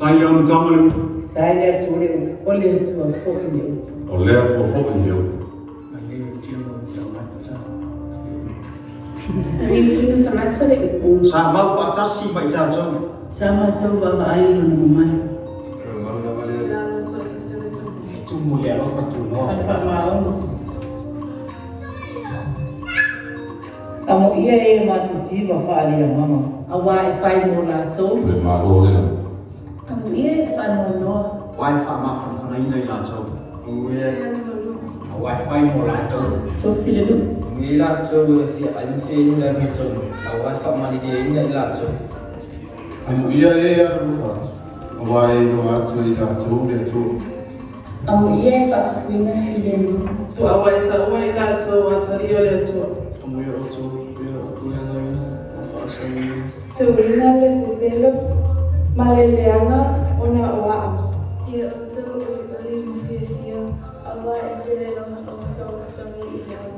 sai le onu tama le sai le tu le ole tu fo ni o lea tua fo'i leo. ri tu tamata le ko sa mau fa tasi mai ta tau sama tu ba ba ai no mo mai tu mu le ro pa tu no pa mau amo ia e ma tu ti ba fa ali mama awa e fai mo la to Le malo le na. amo ia e fa no wai fa ma fa na ina ila tau Wi-Fi mo la to. to file du Mila to si alfe ni la mi to. Wi-Fi mali dia ni la to. Anu ia e aru fa. Awai no atu i la tu le tu. amo ia e fa tu fina file du Tu awai ta awai la to wa ta io le to. Amu yo to yo kula na ina. Fa sa ni. Tu ina le pupelo maleleanga ona oa. Ia o te o mo whiawhia, awa e te reo o saukatangi I au.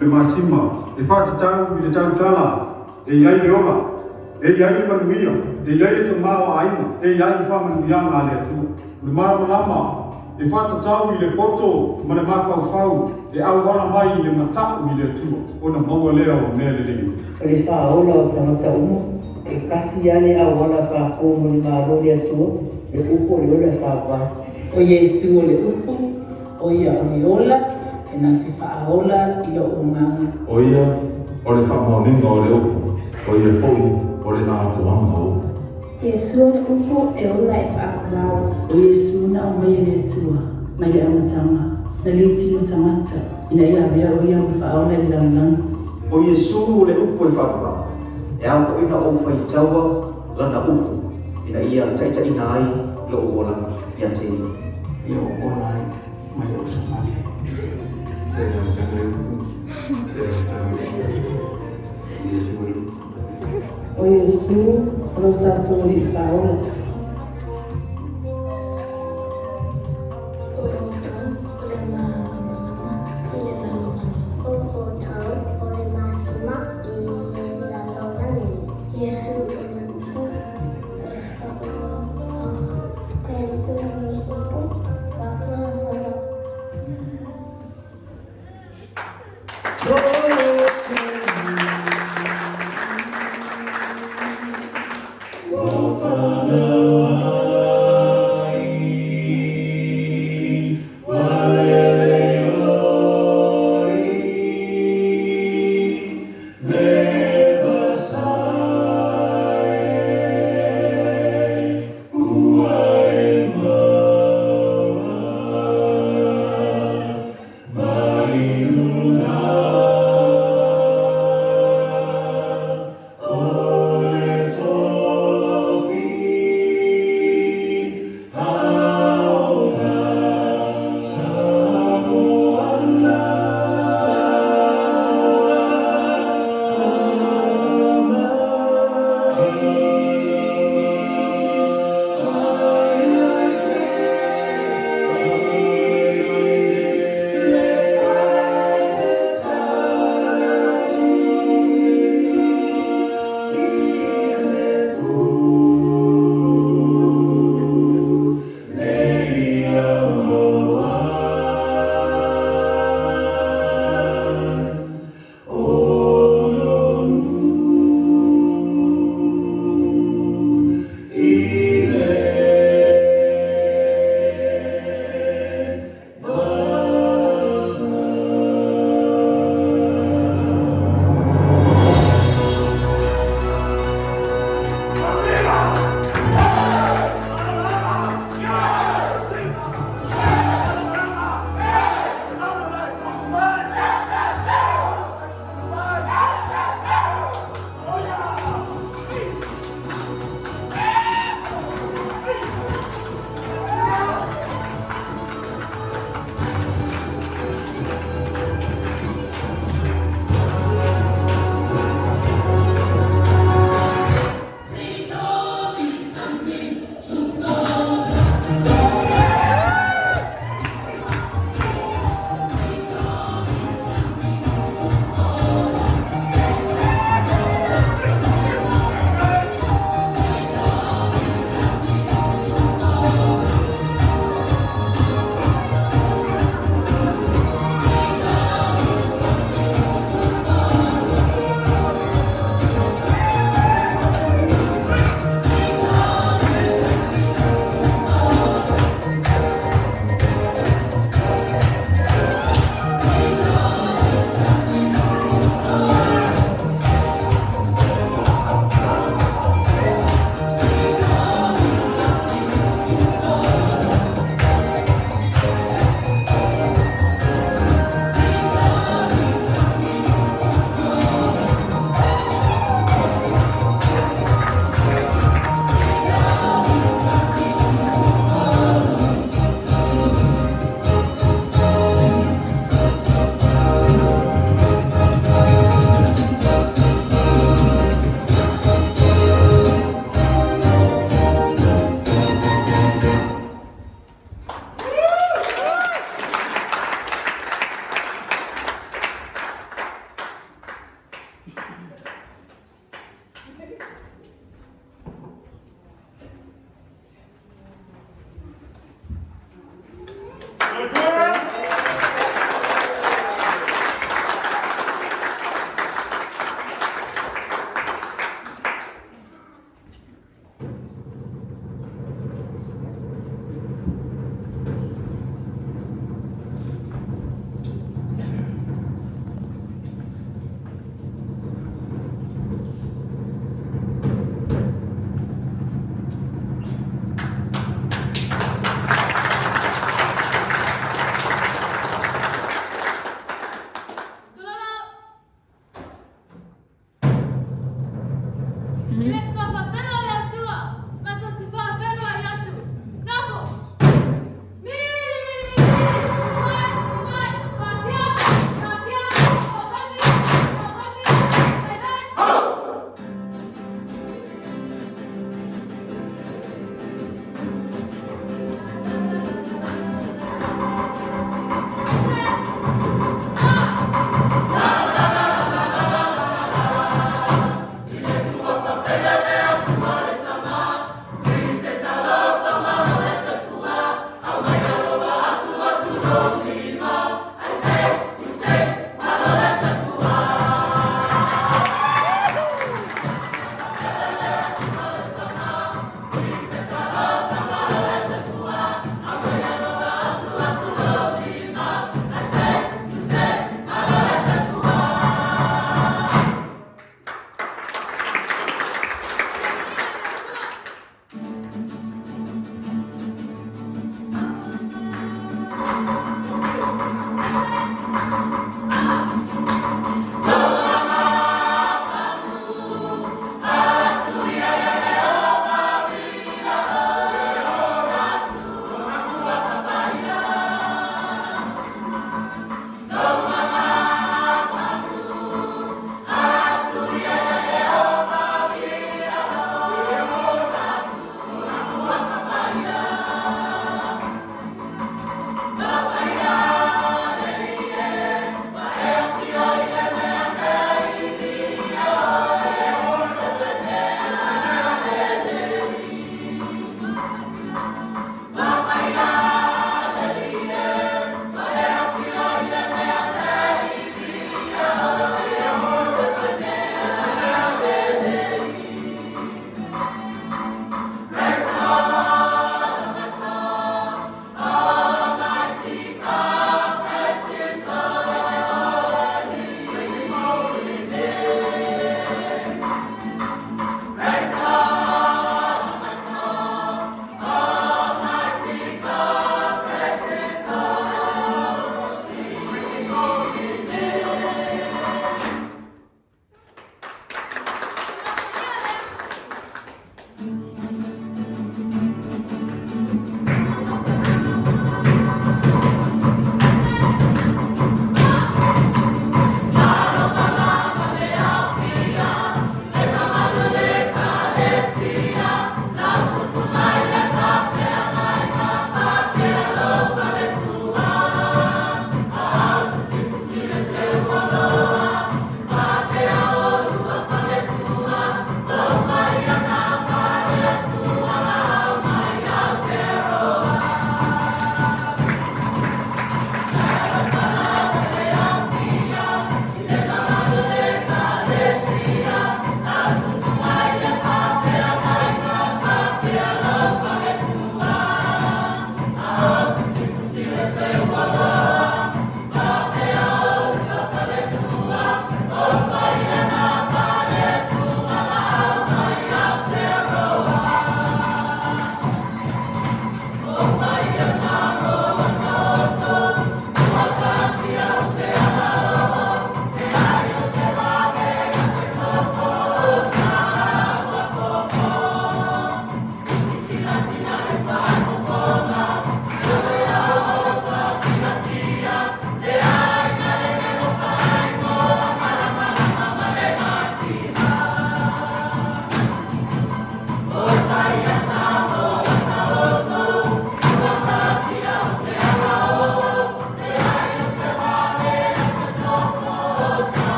le masima e fa ta tau i le tau tala e iai le ola e iai le manuia e iai le tamao aina e iai le fa manuia ngā le atu le mara malama e fa ta tau i le poto ma le mafau e au wana mai i le matau i le atu ona maua lea o mea le lengi le fa ola o tamata umo e kasi ale a wala pa ko mo ni ma ro le tu le upo le ola fa kwa o ye si o le upo o ia o ni ola e na ti fa ola I o nga O ia, o le whamaoninga o le opo. O ia fo'i, o le nā tuanga o. Yesu le upo e ola e whaakulao. o ye su na o mai le tua mai le amatanga na le ti o tamata ina ia mea o ia mo fa ola le lanang O Yesu le upo e whakapa. E au fo ina o whai taua lana upo. Ina ia taita ina ai lo o ola ia te ia o ola ai mai o sa tali Se le tangre upu. Se le tangre upu. Yesu le upu. o ye su o tato li fa ola O le mahama, I le launa. O tau, o le masima, I la launani. Yesu o le upu, e whakapa. Yesu o le upu, whakapa. Wafana Ele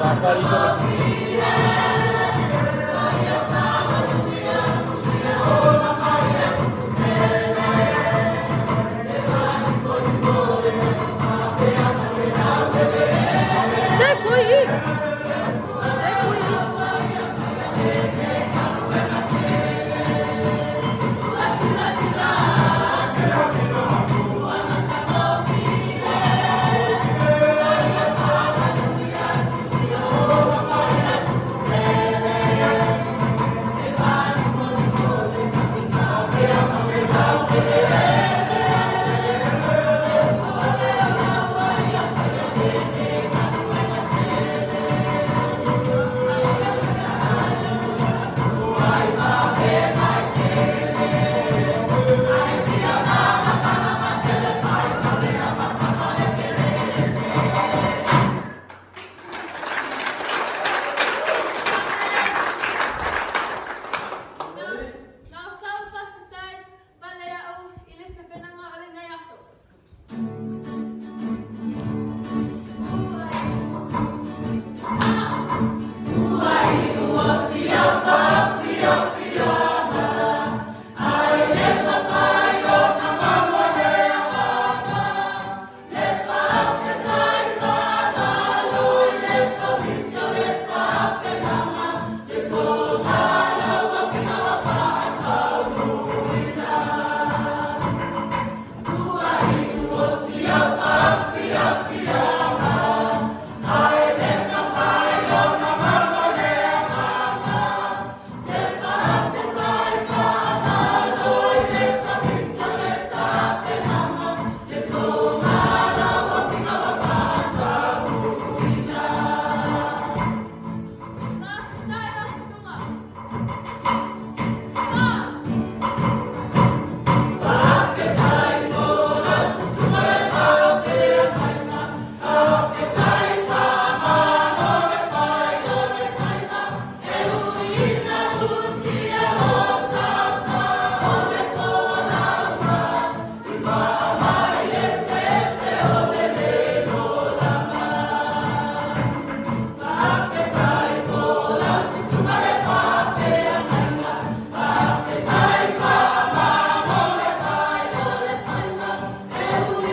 Hãy subscribe cho kênh Ghiền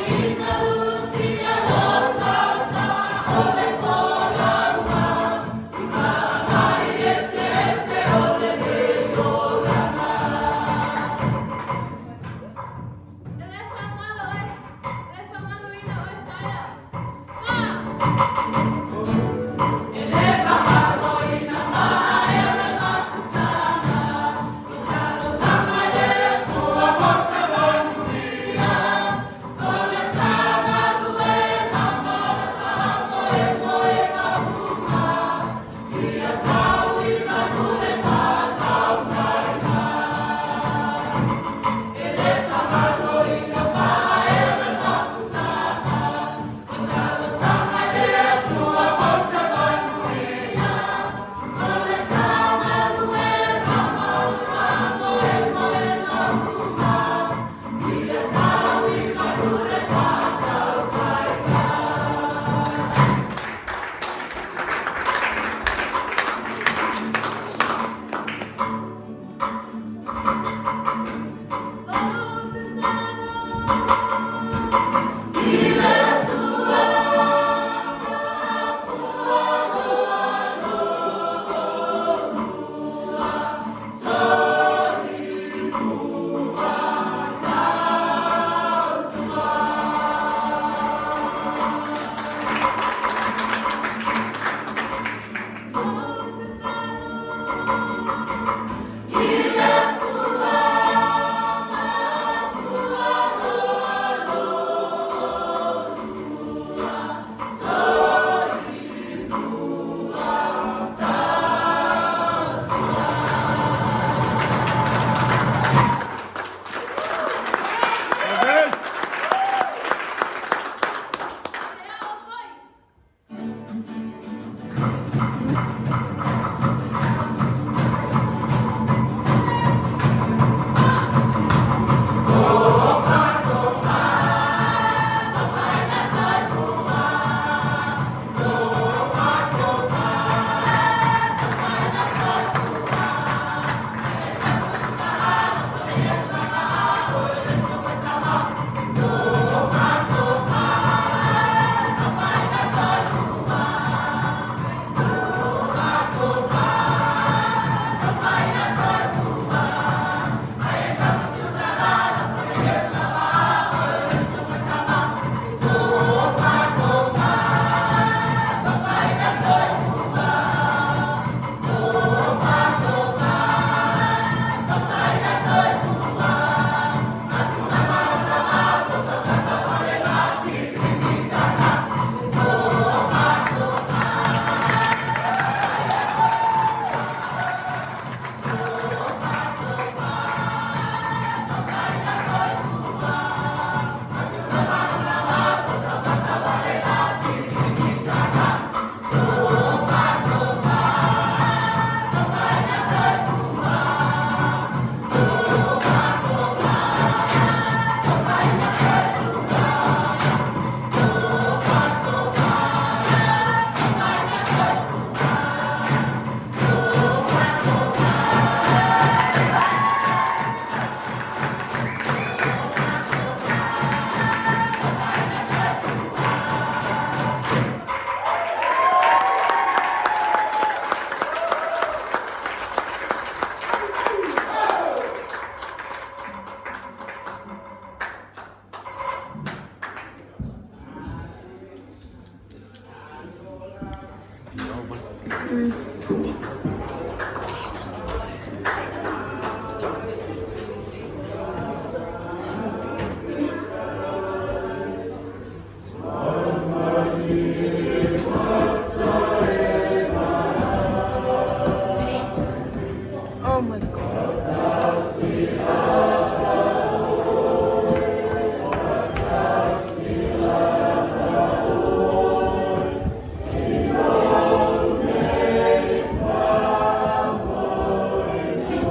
Mì Gõ để không bỏ lỡ Mm.